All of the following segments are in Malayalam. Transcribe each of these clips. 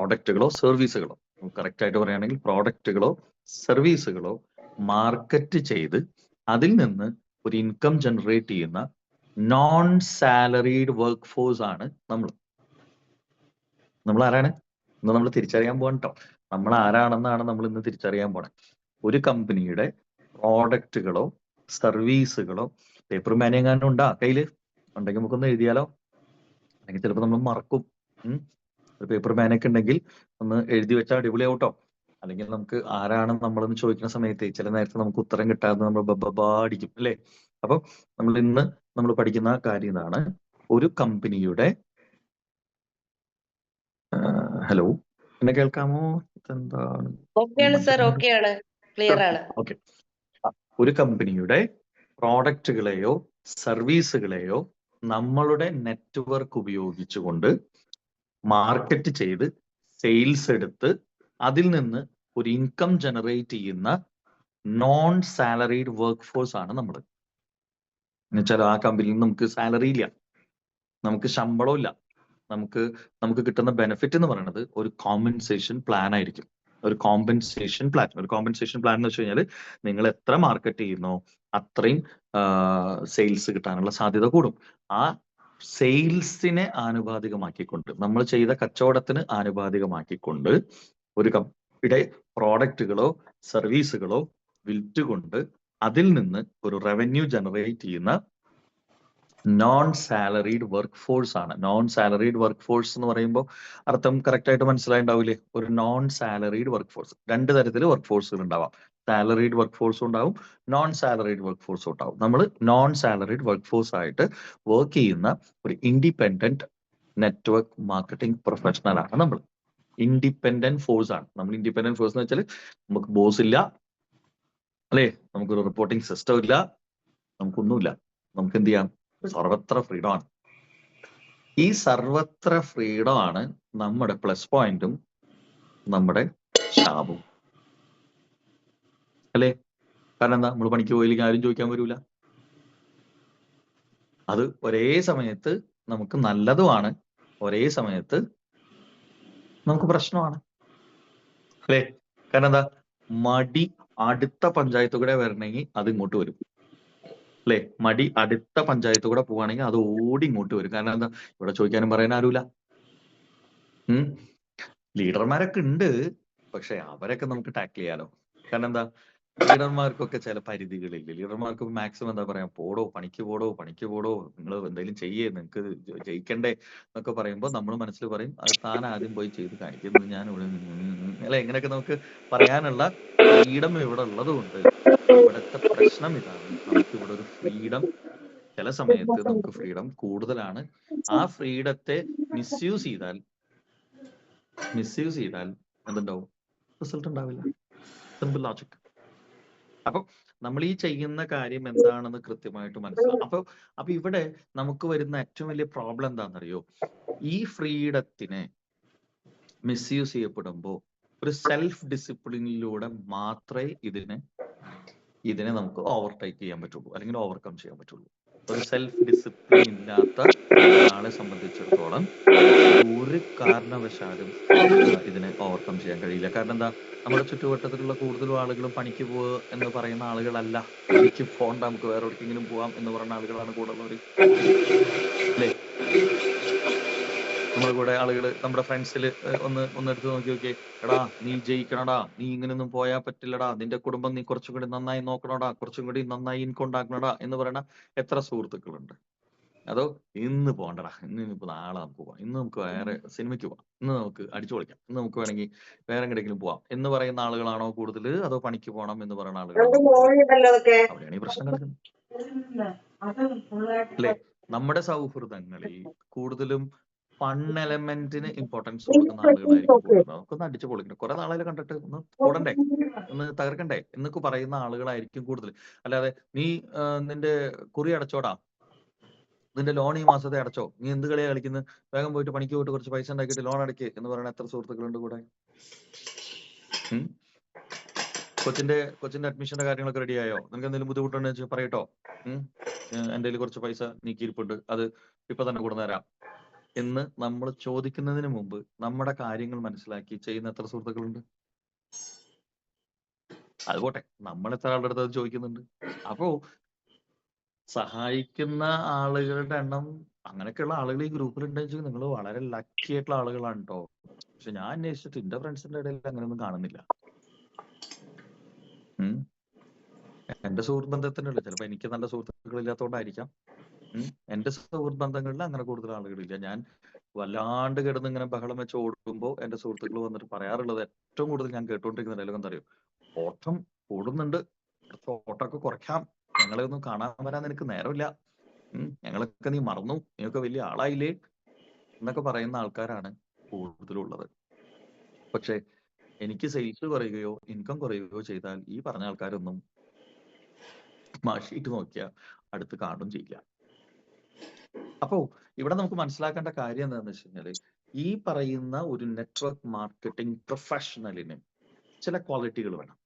പ്രോഡക്റ്റുകളോ സർവീസുകളോ, കറക്റ്റ് ആയിട്ട് പറയുകയാണെങ്കിൽ പ്രോഡക്റ്റുകളോ സർവീസുകളോ മാർക്കറ്റ് ചെയ്ത് അതിൽ നിന്ന് ഒരു ഇൻകം ജനറേറ്റ് ചെയ്യുന്ന നോൺ സാലറീഡ് വർക്ക് ഫോഴ്സ് ആണ് നമ്മൾ. നമ്മൾ ആരാണ് ഇന്ന് നമ്മൾ തിരിച്ചറിയാൻ പോകണം കേട്ടോ. നമ്മൾ ആരാണെന്നാണ് നമ്മൾ ഇന്ന് തിരിച്ചറിയാൻ പോണേ. ഒരു കമ്പനിയുടെ പ്രോഡക്റ്റുകളോ സർവീസുകളോ പേപ്പർ മാനേജാനും ഉണ്ടാ കയ്യില്? ഉണ്ടെങ്കിൽ നമുക്കൊന്ന് എഴുതിയാലോ? അല്ലെങ്കിൽ ചിലപ്പോൾ നമ്മൾ മറക്കും. ഒരു പേപ്പർ മാനൊക്കെ ഉണ്ടെങ്കിൽ ഒന്ന് എഴുതി വെച്ചാൽ അടിപൊളിയാവട്ടോ. അല്ലെങ്കിൽ നമുക്ക് ആരാണ് നമ്മളെന്ന് ചോദിക്കുന്ന സമയത്ത് ചില നേരത്തെ നമുക്ക് ഉത്തരം കിട്ടാതെ നമ്മൾ ബബാടിക്കും അല്ലേ? അപ്പൊ ഇന്ന് നമ്മൾ പഠിക്കുന്ന കാര്യം ഇതാണ്. ഒരു കമ്പനിയുടെ ഹലോ, എന്നെ കേൾക്കാമോ? എന്താണ്? ഓക്കെ. ഒരു കമ്പനിയുടെ പ്രോഡക്റ്റുകളെയോ സർവീസുകളെയോ നമ്മളുടെ നെറ്റ്വർക്ക് ഉപയോഗിച്ചുകൊണ്ട് മാർക്കറ്റ് ചെയ്ത് സെയിൽസ് എടുത്ത് അതിൽ നിന്ന് ഒരു ഇൻകം ജനറേറ്റ് ചെയ്യുന്ന നോൺ സാലറീഡ് വർക്ക് ഫോഴ്സ് ആണ് നമ്മൾ. എന്നുവെച്ചാൽ ആ കമ്പനിയിൽ നമുക്ക് സാലറി ഇല്ല, നമുക്ക് ശമ്പളം ഇല്ല, നമുക്ക് കിട്ടുന്ന ബെനിഫിറ്റ് എന്ന് പറയുന്നത് ഒരു കോമ്പൻസേഷൻ പ്ലാൻ ആയിരിക്കും. ഒരു കോമ്പൻസേഷൻ പ്ലാൻ എന്ന് വെച്ച് കഴിഞ്ഞാൽ നിങ്ങൾ എത്ര മാർക്കറ്റ് ചെയ്യുന്നോ അത്രയും സെയിൽസ് കിട്ടാനുള്ള സാധ്യത കൂടും. ആ സെയിൽസിനെ ആനുപാതികമാക്കിക്കൊണ്ട്, നമ്മൾ ചെയ്ത കച്ചവടത്തിന് ആനുപാതികമാക്കിക്കൊണ്ട് ഒരു കമ്പനിയുടെ പ്രോഡക്റ്റുകളോ സർവീസുകളോ വിറ്റുകൊണ്ട് അതിൽ നിന്ന് ഒരു റവന്യൂ ജനറേറ്റ് ചെയ്യുന്ന നോൺ സാലറീഡ് വർക്ക് ഫോഴ്സ് ആണ്. നോൺ സാലറീഡ് വർക്ക് ഫോഴ്സ് എന്ന് പറയുമ്പോൾ അർത്ഥം കറക്റ്റ് ആയിട്ട് മനസ്സിലായിണ്ടാവില്ലേ? ഒരു നോൺ സാലറീഡ് വർക്ക് ഫോഴ്സ്, രണ്ട് തരത്തിൽ വർക്ക് ഫോഴ്സുകൾ ഉണ്ടാവാം. സാലറീഡ് വർക്ക് ഫോഴ്സും ഉണ്ടാവും, നോൺ സാലറീഡ് വർക്ക് ഫോഴ്സും ഉണ്ടാവും. നമ്മൾ നോൺ സാലറീഡ് വർക്ക് ഫോഴ്സ് ആയിട്ട് വർക്ക് ചെയ്യുന്ന ഒരു ഇൻഡിപെൻഡന്റ് നെറ്റ്വർക്ക് മാർക്കറ്റിംഗ് പ്രൊഫഷണൽ ആണ് നമ്മൾ. ഇൻഡിപെൻഡന്റ് ഫോഴ്സ് ആണ് നമ്മൾ. ഇൻഡിപെൻഡന്റ് ഫോഴ്സ് എന്ന് വെച്ചാൽ നമുക്ക് ബോസ് ഇല്ല അല്ലേ, നമുക്കൊരു റിപ്പോർട്ടിംഗ് സിസ്റ്റം ഇല്ല, നമുക്കൊന്നുമില്ല. നമുക്ക് എന്ത് ചെയ്യാം? സർവത്ര ഫ്രീഡം ആണ്. ഈ സർവത്ര ഫ്രീഡം ആണ് നമ്മുടെ പ്ലസ് പോയിന്റും നമ്മുടെ ശാപവും അല്ലേ? കാരണം എന്താ? നമ്മൾ പണിക്ക് പോയില്ലെങ്കിൽ ആരും ചോദിക്കാൻ വരൂല. അത് ഒരേ സമയത്ത് നമുക്ക് നല്ലതുമാണ്, ഒരേ സമയത്ത് നമുക്ക് പ്രശ്നമാണ് അല്ലേ? കാരണം എന്താ? മടി അടുത്ത പഞ്ചായത്ത് കൂടെ വരണമെങ്കിൽ അത് ഇങ്ങോട്ട് വരും അല്ലേ? മടി അടുത്ത പഞ്ചായത്ത് കൂടെ പോവാണെങ്കിൽ അത് ഓടി ഇങ്ങോട്ട് വരും. കാരണം എന്താ? ഇവിടെ ചോദിക്കാനും പറയാൻ ആരുമില്ല. ലീഡർമാരൊക്കെ ഉണ്ട്, പക്ഷെ അവരൊക്കെ നമുക്ക് ടാക്കിൾ ചെയ്യാലോ. കാരണം എന്താ? ലീഡർമാർക്കൊക്കെ ചില പരിധികളില്ല. ലീഡർമാർക്ക് മാക്സിമം എന്താ പറയാ, പോടോ പണിക്ക് പോടോ, നിങ്ങൾ എന്തെങ്കിലും ചെയ്യേ, നിങ്ങൾക്ക് ജയിക്കണ്ടേ എന്നൊക്കെ പറയുമ്പോൾ നമ്മൾ മനസ്സിൽ പറയും അത് താൻ ആദ്യം പോയി ചെയ്ത് കാണിക്കുന്നത്, ഞാൻ ഇവിടെ അല്ലെ? ഇങ്ങനെയൊക്കെ നമുക്ക് പറയാനുള്ള ഫ്രീഡം ഇവിടെ ഉള്ളത് കൊണ്ട് ഇവിടുത്തെ പ്രശ്നം ഇതാണ്. നമുക്ക് ഇവിടെ ഒരു ഫ്രീഡം, ചില സമയത്ത് നമുക്ക് ഫ്രീഡം കൂടുതലാണ്. ആ ഫ്രീഡത്തെ മിസ്യൂസ് ചെയ്താൽ എന്തുണ്ടാവും? റിസൾട്ട് ഉണ്ടാവില്ല. Simple logic. അപ്പൊ നമ്മൾ ഈ ചെയ്യുന്ന കാര്യം എന്താണെന്ന് കൃത്യമായിട്ട് മനസ്സിലാവും. അപ്പൊ ഇവിടെ നമുക്ക് വരുന്ന ഏറ്റവും വലിയ പ്രോബ്ലം എന്താണെന്നറിയോ? ഈ ഫ്രീഡത്തിനെ മിസ്യൂസ് ചെയ്യപ്പെടുമ്പോൾ ഒരു സെൽഫ് ഡിസിപ്ലിനിലൂടെ മാത്രമേ ഇതിനെ നമുക്ക് ഓവർടേക്ക് ചെയ്യാൻ പറ്റുള്ളൂ, അല്ലെങ്കിൽ ഓവർകം ചെയ്യാൻ പറ്റുള്ളൂ. ഒരു സെൽഫ് ഡിസിപ്ലിൻ ഇല്ലാത്ത ഒരാളെ സംബന്ധിച്ചിടത്തോളം ഒരു കാരണവശാലും ഇതിനെ ഓവർകം ചെയ്യാൻ കഴിയില്ല. കാരണം എന്താ? നമ്മുടെ ചുറ്റുവട്ടത്തിലുള്ള കൂടുതലും ആളുകളും പണിക്ക് പോവുക എന്ന് പറയുന്ന ആളുകളല്ല. പണിക്ക് പോകണ്ട, നമുക്ക് വേറെ എവിടേക്കെങ്കിലും പോവാം എന്ന് പറയുന്ന ആളുകളാണ് കൂടുതലുള്ളവർ അല്ലേ? നമ്മുടെ കൂടെ ആളുകൾ, നമ്മുടെ ഫ്രണ്ട്സിൽ ഒന്ന് എടുത്ത് നോക്കിയേ, എടാ നീ ജയിക്കണടാ, നീ ഇങ്ങനെയൊന്നും പോയാൽ പറ്റില്ലടാ, നിന്റെ കുടുംബം നീ കുറച്ചും കൂടി നന്നായി നോക്കണടാ, കുറച്ചും കൂടി നന്നായി ഇൻകം ഉണ്ടാക്കണടാ എന്ന് പറയുന്ന എത്ര സുഹൃത്തുക്കളുണ്ട്? അതോ ഇന്ന് പോകണ്ടടാ, ഇന്നിപ്പോ നാളെ നമുക്ക് പോവാം, ഇന്ന് നമുക്ക് വേറെ സിനിമയ്ക്ക് പോവാം, ഇന്ന് നമുക്ക് അടിച്ചു പൊളിക്കാം, ഇന്ന് നമുക്ക് വേണമെങ്കിൽ വേറെ എങ്ങനെയെങ്കിലും പോവാം എന്ന് പറയുന്ന ആളുകളാണോ കൂടുതൽ? അതോ പണിക്ക് പോകണം എന്ന് പറയുന്ന ആളുകളാണോ? അവിടെയാണ് ഈ പ്രശ്നം കിടക്കുന്നത് അല്ലേ? നമ്മുടെ സൗഹൃദങ്ങളിൽ കൂടുതലും ഫൺ എലമെന്റിന് ഇമ്പോർട്ടൻസ് കൊടുക്കുന്ന ആളുകളായിരിക്കും കൂടുതൽ. നമുക്കൊന്ന് അടിച്ചു പൊളിക്കണം, കുറെ നാളെ കണ്ടിട്ട് ഒന്ന് കൂടണ്ടേ, ഒന്ന് തകർക്കണ്ടേ എന്നൊക്കെ പറയുന്ന ആളുകളായിരിക്കും കൂടുതൽ. അല്ലാതെ നീ നിന്റെ കുറി അടച്ചോടാ, നിന്റെ ലോൺ ഈ മാസത്തെ അടച്ചോ, നീ എന്ത് കളിയാ കളിക്കുന്നത്, വേഗം പോയിട്ട് പണിക്ക് പോയിട്ട് കുറച്ച് പൈസ ഉണ്ടാക്കിയിട്ട് ലോൺ അടയ്ക്ക് എന്ന് പറയുന്ന എത്ര സുഹൃത്തുക്കളുണ്ട് കൂടെ? കൊച്ചിന്റെ അഡ്മിഷന്റെ കാര്യങ്ങളൊക്കെ റെഡി ആയോ? നിങ്ങൾക്ക് എന്തെങ്കിലും ബുദ്ധിമുട്ടുണ്ടെന്ന് വെച്ചാൽ പറയട്ടോ, എന്റെ കയ്യിൽ കുറച്ച് പൈസ നീക്കിയിരിപ്പുണ്ട്, അത് ഇപ്പൊ തന്നെ കൊണ്ടുതരാം എന്ന് നമ്മൾ ചോദിക്കുന്നതിന് മുമ്പ് നമ്മുടെ കാര്യങ്ങൾ മനസ്സിലാക്കി ചെയ്യുന്ന എത്ര സുഹൃത്തുക്കളുണ്ട്? അതുപോട്ടെ, നമ്മൾ എത്ര ആളുടെ അടുത്ത് അത് ചോദിക്കുന്നുണ്ട്? അപ്പോ സഹായിക്കുന്ന ആളുകളുടെ എണ്ണം, അങ്ങനെയൊക്കെയുള്ള ആളുകൾ ഈ ഗ്രൂപ്പിൽ ഉണ്ടെങ്കിൽ നിങ്ങൾ വളരെ ലക്കി ആയിട്ടുള്ള ആളുകളാണ് കേട്ടോ. പക്ഷെ ഞാൻ അന്വേഷിച്ചിട്ട് എന്റെ ഫ്രണ്ട്സിന്റെ ഇടയിൽ അങ്ങനെയൊന്നും കാണുന്നില്ല. എന്റെ സുഹൃത്ത് ബന്ധത്തിനുള്ള, ചിലപ്പോ എനിക്ക് നല്ല സുഹൃത്തുക്കൾ ഇല്ലാത്തതുകൊണ്ടായിരിക്കാം. എന്റെ സുഹൃത്ത് ബന്ധങ്ങളിൽ അങ്ങനെ കൂടുതൽ ആളുകളില്ല. ഞാൻ വല്ലാണ്ട് കിടന്ന് ഇങ്ങനെ ബഹളം വെച്ച് ഓടുമ്പോൾ എന്റെ സുഹൃത്തുക്കൾ വന്നിട്ട് പറയാറുള്ളത്, ഏറ്റവും കൂടുതൽ ഞാൻ കേട്ടുകൊണ്ടിരിക്കുന്ന ഡയലോഗ് എന്താ അറിയോ? ഓട്ടം ഓടുന്നുണ്ട്, ഓട്ടമൊക്കെ കുറയ്ക്കാം, ഞങ്ങളെ ഒന്നും കാണാൻ വരാൻ നിനക്ക് നേരമില്ല, ഞങ്ങളൊക്കെ നീ മറന്നു, നീയൊക്കെ വലിയ ആളായില്ലേ എന്നൊക്കെ പറയുന്ന ആൾക്കാരാണ് കൂടുതലുള്ളത്. പക്ഷെ എനിക്ക് സെയിൽസ് കുറയുകയോ ഇൻകം കുറയുകയോ ചെയ്താൽ ഈ പറഞ്ഞ ആൾക്കാരൊന്നും മാഷിയിട്ട് നോക്കിയാൽ അടുത്ത് കാണും ചെയ്യില്ല. അപ്പോ ഇവിടെ നമുക്ക് മനസ്സിലാക്കേണ്ട കാര്യം എന്താണെന്ന് വെച്ച് കഴിഞ്ഞാല്, ഈ പറയുന്ന ഒരു നെറ്റ്വർക്ക് മാർക്കറ്റിംഗ് പ്രൊഫഷണലിന് ചില ക്വാളിറ്റികൾ വേണം.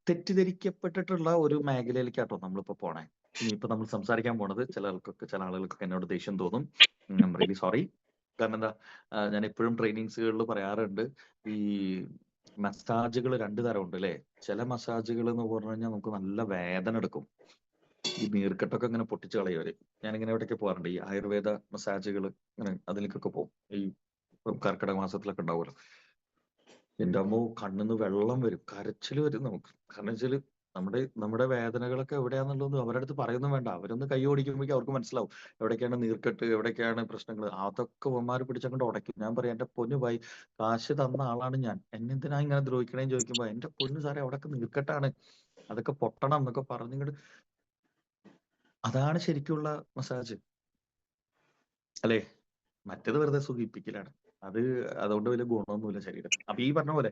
തെറ്റിദ്ധരിക്കപ്പെട്ടിട്ടുള്ള ഒരു മേഖലയിലേക്കാട്ടോ നമ്മളിപ്പോ പോണേ. ഇനിയിപ്പോ നമ്മൾ സംസാരിക്കാൻ പോണത് ചില ആളുകൾക്കൊക്കെ എന്നോട് ദേഷ്യം തോന്നും. Really sorry. കാരണം എന്താ, ഞാൻ എപ്പോഴും ട്രെയിനിങ്സുകളിൽ പറയാറുണ്ട്, ഈ മസാജുകൾ 2 തരമുണ്ട് അല്ലേ. ചില മസാജുകൾ എന്ന് പറഞ്ഞു കഴിഞ്ഞാൽ നമുക്ക് നല്ല വേദന എടുക്കും. ഈ നീർക്കെട്ടൊക്കെ ഇങ്ങനെ പൊട്ടിച്ച് കളയുവര്. ഞാനിങ്ങനെ എവിടെയൊക്കെ പോകാറുണ്ട്, ഈ ആയുർവേദ മസാജുകൾ ഇങ്ങനെ അതിലേക്കൊക്കെ പോകും. ഈ കർക്കിടക മാസത്തിലൊക്കെ ഉണ്ടാവുമല്ലോ. എന്റെ അമ്മോ, കണ്ണിന്ന് വെള്ളം വരും, കരച്ചിൽ വരും നമുക്ക്. കാരണം വെച്ചാല് നമ്മുടെ വേദനകളൊക്കെ എവിടെയാന്നുള്ളത് അവരുടെ അടുത്ത് പറയുന്നും വേണ്ട. അവരൊന്ന് കൈ ഓടിക്കുമ്പോഴേക്കും അവർക്ക് മനസ്സിലാവും എവിടേക്കാണ് നീർക്കെട്ട്, എവിടേക്കാണ് പ്രശ്നങ്ങൾ. അതൊക്കെ ഉമ്മാര് പിടിച്ചങ്ങോട്ട് ഉടയ്ക്കും. ഞാൻ പറയാം, എന്റെ പൊന്നു ഭായി, കാശ് തന്ന ആളാണ് ഞാൻ, എന്നെന്തിനാ ഇങ്ങനെ ദ്രോഹിക്കണേന്ന് ചോദിക്കുമ്പോ, എന്റെ പൊന്നു സാറേ അവിടെയൊക്കെ നീർക്കെട്ടാണ്, അതൊക്കെ പൊട്ടണം എന്നൊക്കെ പറഞ്ഞിങ്ങോട്ട്. അതാണ് ശരിക്കുള്ള മസാജ് അല്ലേ. മറ്റേത് വെറുതെ സുഖിപ്പിക്കലാണ്. അതുകൊണ്ട് വലിയ ഗുണമൊന്നുമില്ല ശരീരത്തിന്. അപ്പൊ ഈ പറഞ്ഞ പോലെ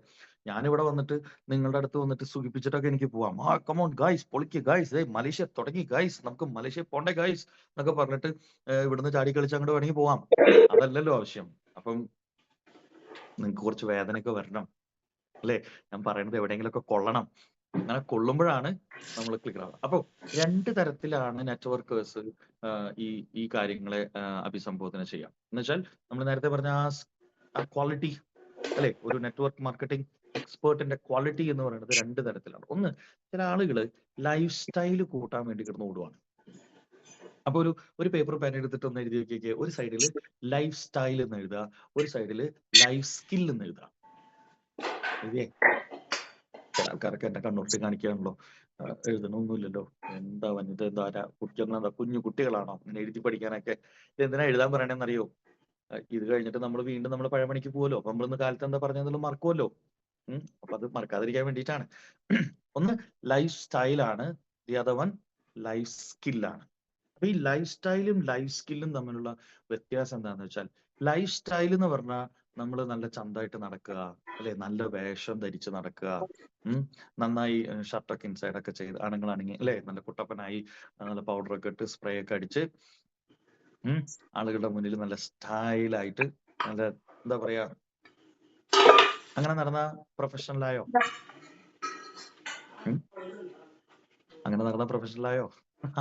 ഞാനിവിടെ വന്നിട്ട് നിങ്ങളുടെ അടുത്ത് വന്നിട്ട് സുഖിപ്പിച്ചിട്ടൊക്കെ എനിക്ക് പോവാം. കമോൺ ഗൈസ്, പൊളിക്ക് ഗൈസ്, മലേഷ്യ തുടങ്ങി ഗൈസ്, നമുക്ക് മലേഷ്യ പോണ്ടേ ഗൈസ് എന്നൊക്കെ പറഞ്ഞിട്ട് ഇവിടുന്ന് ചാടി കളിച്ച് അങ്ങോട്ട് വേണമെങ്കിൽ പോവാം. അതല്ലല്ലോ ആവശ്യം. അപ്പം നിങ്ങൾക്ക് കുറച്ച് വേദനയൊക്കെ വരണം അല്ലേ, ഞാൻ പറയുന്നത് എവിടെയെങ്കിലുമൊക്കെ കൊള്ളണം. അങ്ങനെ കൊള്ളുമ്പോഴാണ് നമ്മൾ ക്ലിയർ ആവുക. അപ്പോൾ 2 തരത്തിലാണ് നെറ്റ്വർക്കേഴ്സ് ഈ കാര്യങ്ങളെ അഭിസംബോധന ചെയ്യാം. എന്ന് വെച്ചാൽ നമ്മൾ നേരത്തെ പറഞ്ഞ ആ ക്വാളിറ്റി അല്ലെ, ഒരു നെറ്റ്വർക്ക് മാർക്കറ്റിംഗ് എക്സ്പേർട്ടിന്റെ ക്വാളിറ്റി എന്ന് പറയുന്നത് 2 തരത്തിലാണ്. ഒന്ന്, ചില ആളുകൾ ലൈഫ് സ്റ്റൈൽ കൂട്ടാൻ വേണ്ടി കിടന്ന് ഓടുവാണ്. അപ്പൊ ഒരു പേപ്പർ പെൻ എടുത്തിട്ട് ഒന്ന് എഴുതി വെക്കുക. ഒരു സൈഡിൽ ലൈഫ് സ്റ്റൈൽ എന്ന് എഴുതുക, ഒരു സൈഡിൽ ലൈഫ് സ്കിൽ എന്ന് എഴുതുക. എഴുതിയേ. ചില ആൾക്കാരൊക്കെ എന്നെ കണ്ണുർട്ടി കാണിക്കുകയാണല്ലോ, എഴുതണമൊന്നുമില്ലല്ലോ, എന്താ വന്നിട്ട് എന്താ കുട്ടികളെന്താ കുഞ്ഞു കുട്ടികളാണോ ഇങ്ങനെ എഴുതി പഠിക്കാനൊക്കെ, ഇത് എന്തിനാ എഴുതാൻ പറയണെന്നറിയോ? ഇത് കഴിഞ്ഞിട്ട് നമ്മൾ വീണ്ടും നമ്മൾ പഴമണിക്ക് പോകുമല്ലോ, അപ്പൊ നമ്മളിന്ന് കാലത്ത് എന്താ പറഞ്ഞതെന്നുള്ളത് മറക്കുമല്ലോ. അപ്പൊ അത് മറക്കാതിരിക്കാൻ വേണ്ടിയിട്ടാണ്. ഒന്ന് ലൈഫ് സ്റ്റൈലാണ്, ദി അതർ വൺ ലൈഫ് സ്കില്ലാണ്. അപ്പൊ ഈ ലൈഫ് സ്റ്റൈലും ലൈഫ് സ്കില്ലും തമ്മിലുള്ള വ്യത്യാസം എന്താണെന്ന് വെച്ചാൽ, ലൈഫ് സ്റ്റൈൽ എന്ന് പറഞ്ഞാൽ നമ്മൾ നല്ല ചന്തമായിട്ട് നടക്കുക അല്ലെ, നല്ല വേഷം ധരിച്ച് നടക്കുക, നന്നായി ഷർട്ടൊക്കെ ഇൻസൈഡ് ഒക്കെ ചെയ്ത് ആണുങ്ങളാണെങ്കിൽ അല്ലെ, നല്ല കുട്ടപ്പനായി നല്ല പൗഡറൊക്കെ ഇട്ട് സ്പ്രേ ഒക്കെ അടിച്ച് ആളുകളുടെ മുന്നിൽ നല്ല സ്റ്റൈലായിട്ട് നല്ല എന്താ പറയാ, അങ്ങനെ നടന്ന പ്രൊഫഷണലായോ? അങ്ങനെ നടന്ന പ്രൊഫഷണലായോ?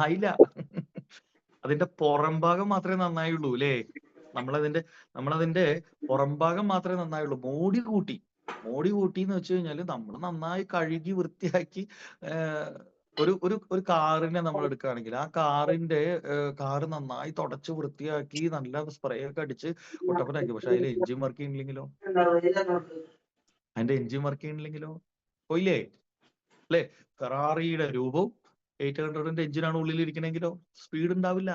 ആയില്ല. അതിന്റെ പുറംഭാഗം മാത്രമേ നന്നായുള്ളൂ അല്ലേ. നമ്മളതിന്റെ പുറംഭാഗം മാത്രമേ നന്നായുള്ളൂ. മോടി കൂട്ടി എന്ന് വെച്ച് കഴിഞ്ഞാൽ നമ്മൾ നന്നായി കഴുകി വൃത്തിയാക്കി ഒരു കാറിനെ നമ്മൾ എടുക്കുകയാണെങ്കിൽ ആ കാറ് നന്നായി തുടച്ച് വൃത്തിയാക്കി നല്ല സ്പ്രേ ഒക്കെ അടിച്ച് ഒട്ടപ്പനാക്കി. പക്ഷെ അതിൽ എഞ്ചിൻ വർക്ക് ചെയ്യണില്ലെങ്കിലോ, പോയില്ലേ അല്ലേ. ഫെറാറിയുടെ രൂപവും 800ന്റെ എഞ്ചിനാണ് ഉള്ളിൽ ഇരിക്കണമെങ്കിലോ സ്പീഡ് ഉണ്ടാവില്ല,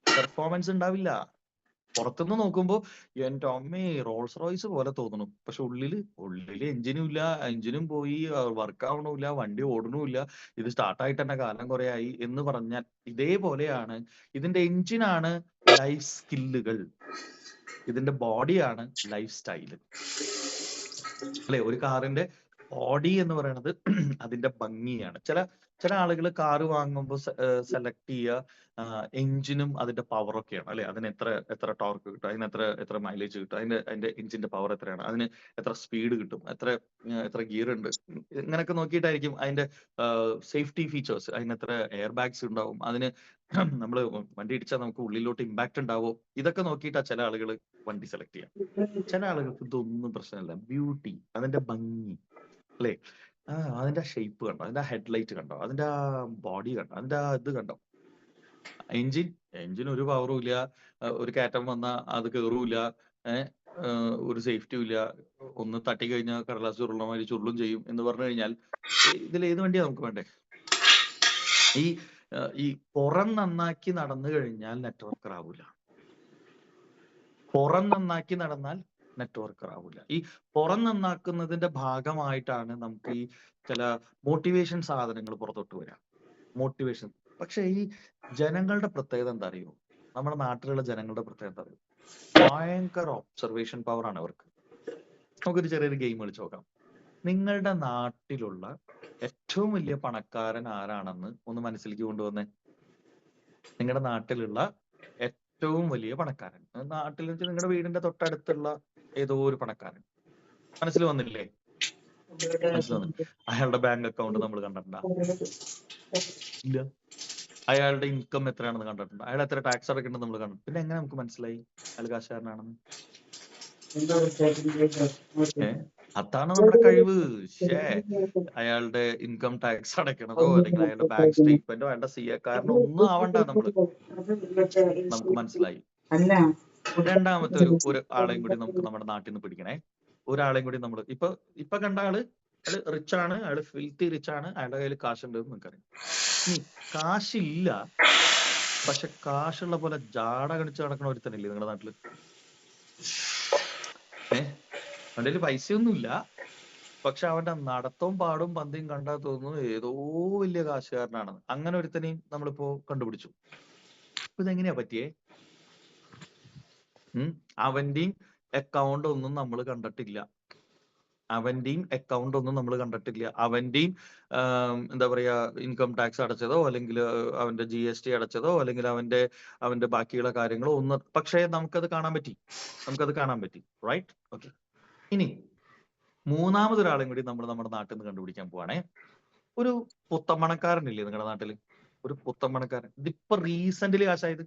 പെർഫോമൻസ് ഉണ്ടാവില്ല. പുറത്തുനിന്ന് നോക്കുമ്പോൾ എന്റെ അമ്മേ റോൾസ് റോയ്സ് പോലെ തോന്നണം, പക്ഷെ ഉള്ളില് എഞ്ചിനും പോയി, വർക്ക് ആവണമില്ല, വണ്ടി ഓടണമില്ല, ഇത് സ്റ്റാർട്ടായിട്ട് തന്നെ കാലം കുറെ ആയി എന്ന് പറഞ്ഞാൽ ഇതേപോലെയാണ്. ഇതിന്റെ എഞ്ചിനാണ് ലൈഫ് സ്കില്ലുകൾ, ഇതിന്റെ ബോഡിയാണ് ലൈഫ് സ്റ്റൈല് അല്ലെ. ഒരു കാറിന്റെ ബോഡി എന്ന് പറയുന്നത് അതിന്റെ ഭംഗിയാണ്. ചില ആളുകൾ കാറ് വാങ്ങുമ്പോൾ സെലക്ട് ചെയ്യുക എഞ്ചിനും അതിന്റെ പവറൊക്കെയാണ് അല്ലെ. അതിന് എത്ര ടോർക്ക് കിട്ടും, അതിന് എത്ര മൈലേജ് കിട്ടും, അതിന്റെ എഞ്ചിന്റെ പവർ എത്രയാണ്, അതിന് എത്ര സ്പീഡ് കിട്ടും, എത്ര ഗിയർ ഉണ്ട്, ഇങ്ങനെയൊക്കെ നോക്കിയിട്ടായിരിക്കും അതിന്റെ സേഫ്റ്റി ഫീച്ചേഴ്സ്, അതിന് എത്ര എയർ ബാഗ്സ് ഉണ്ടാവും, അതിന് നമ്മൾ വണ്ടി ഇടിച്ചാൽ നമുക്ക് ഉള്ളിലോട്ട് ഇമ്പാക്ട് ഉണ്ടാവോ, ഇതൊക്കെ നോക്കിയിട്ടാ ചില ആളുകൾ വണ്ടി സെലക്ട് ചെയ്യാം. ചില ആളുകൾക്ക് ഇതൊന്നും പ്രശ്നമില്ല. ബ്യൂട്ടി, അതിന്റെ ഭംഗി അല്ലേ, അതിന്റെ ഷേപ്പ് കണ്ടോ, അതിന്റെ ഹെഡ്ലൈറ്റ് കണ്ടോ, അതിന്റെ ബോഡി കണ്ടോ, അതിന്റെ ഇത് കണ്ടോ. എഞ്ചിൻ ഒരു പവറും ഇല്ല, ഒരു കയറ്റം വന്നാൽ അത് കയറൂല, ഒരു സേഫ്റ്റിയും ഇല്ല, ഒന്ന് തട്ടി കഴിഞ്ഞാൽ കടലാസ് ചുരുള മാതിരി ചുരുളും ചെയ്യും എന്ന് പറഞ്ഞു കഴിഞ്ഞാൽ ഇതിൽ ഏത് വണ്ടിയാ നമുക്ക് വേണ്ടേ? ഈ പുറം നന്നാക്കി നടന്നു കഴിഞ്ഞാൽ നെറ്റ്വർക്കർ ആവൂല. പുറം നന്നാക്കി നടന്നാൽ നെറ്റ്വർക്കർ ആവൂല. ഈ പുറം നന്നാക്കുന്നതിന്റെ ഭാഗമായിട്ടാണ് നമുക്ക് ഈ ചില മോട്ടിവേഷൻ സാധനങ്ങൾ പുറത്തോട്ട് വരാം. മോട്ടിവേഷൻ. പക്ഷെ ഈ ജനങ്ങളുടെ പ്രത്യേകത എന്താ അറിയോ? നമ്മുടെ നാട്ടിലുള്ള ജനങ്ങളുടെ പ്രത്യേകത എന്താ അറിയോ? ഭയങ്കര ഒബ്സർവേഷൻ പവർ ആണ് അവർക്ക്. നമുക്കൊരു ചെറിയൊരു ഗെയിം കളിച്ച് നോക്കാം. നിങ്ങളുടെ നാട്ടിലുള്ള ഏറ്റവും വലിയ പണക്കാരൻ ആരാണെന്ന് ഒന്ന് മനസ്സിലേക്ക് കൊണ്ടുവന്നേ. നിങ്ങളുടെ നാട്ടിലുള്ള ഏറ്റവും വലിയ പണക്കാരൻ, നാട്ടിൽ വെച്ച് നിങ്ങളുടെ വീടിന്റെ തൊട്ടടുത്തുള്ള ഏതോ ഒരു പണക്കാരൻ മനസ്സിൽ വന്നില്ലേ? മനസ്സിൽ വന്നില്ല. അയാളുടെ ബാങ്ക് അക്കൗണ്ട് നമ്മൾ കണ്ടിട്ടുണ്ടോ? ഇല്ല. അയാളുടെ ഇൻകം എത്രയാണെന്ന് കണ്ടിട്ടുണ്ട്? അയാൾ എത്ര ടാക്സ് അടയ്ക്കേണ്ടത് നമ്മൾ കണ്ടിട്ടുണ്ട്? പിന്നെ എങ്ങനെ നമുക്ക് മനസ്സിലായി അയാൾ കാശുകാരനാണെന്ന്? അതാണ് നമ്മുടെ കഴിവ്. അയാളുടെ ഇൻകം ടാക്സ് അടയ്ക്കണതോ അല്ലെങ്കിൽ അയാളുടെ ബാങ്ക് സ്റ്റേറ്റ്മെന്റോ അയാളുടെ CA-കാരനോ ഒന്നും ആവണ്ട, നമുക്ക് മനസ്സിലായി. രണ്ടാമത്തെ ഒരു ആളെയും കൂടി നമുക്ക് നമ്മുടെ നാട്ടിൽ നിന്ന് പിടിക്കണേ. ഒരാളെയും കൂടി നമ്മൾ ഇപ്പൊ കണ്ട ആള് റിച്ച് ആണ്, അയാള് ഫിൽത്തി റിച്ച് ആണ്, അയാളുടെ കയ്യിൽ കാശുണ്ട് എന്ന് നിങ്ങൾക്കറിയാം. ഇനി കാശില്ല, പക്ഷെ കാശുള്ള പോലെ ജാട കണിച്ച് നടക്കണ ഒരുത്തനില്ലേ നിങ്ങളുടെ നാട്ടില്? അവന്റെ പൈസയൊന്നുമില്ല, പക്ഷെ അവന്റെ നടത്തവും പാടും പന്തിയും കണ്ടാൽ തോന്നുന്നു ഏതോ വലിയ കാശുകാരനാണെന്ന്. അങ്ങനെ ഒരുത്തനെയും നമ്മളിപ്പോ കണ്ടുപിടിച്ചു. ഇതെങ്ങനെയാ പറ്റിയേ? അവന്റെയും അക്കൗണ്ട് ഒന്നും നമ്മൾ കണ്ടിട്ടില്ല. അവന്റെയും എന്താ പറയാ, ഇൻകം ടാക്സ് അടച്ചതോ അല്ലെങ്കിൽ അവന്റെ GST അടച്ചതോ അല്ലെങ്കിൽ അവന്റെ ബാക്കിയുള്ള കാര്യങ്ങളോ ഒന്നും, പക്ഷേ നമുക്കത് കാണാൻ പറ്റി. റൈറ്റ്? ഓക്കെ. ഇനി മൂന്നാമതൊരാളെയും കൂടി നമ്മൾ നമ്മുടെ നാട്ടിൽ നിന്ന് കണ്ടുപിടിക്കാൻ പോവാണേ. ഒരു പുത്തമ്പണക്കാരനില്ലേ നിങ്ങളുടെ നാട്ടില്? ഒരു പുത്തമ്പണക്കാരൻ. ഇതിപ്പോ റീസെന്റ്ലി കാശായത്.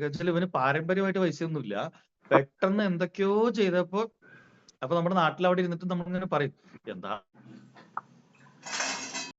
വെച്ചാൽ ഇവന് പാരമ്പര്യമായിട്ട് പൈസയൊന്നുമില്ല, പെട്ടെന്ന് എന്തൊക്കെയോ ചെയ്തപ്പോ, അപ്പൊ നമ്മുടെ നാട്ടിൽ അവിടെ ഇരുന്നിട്ട് നമ്മളിങ്ങനെ പറയും, എന്താ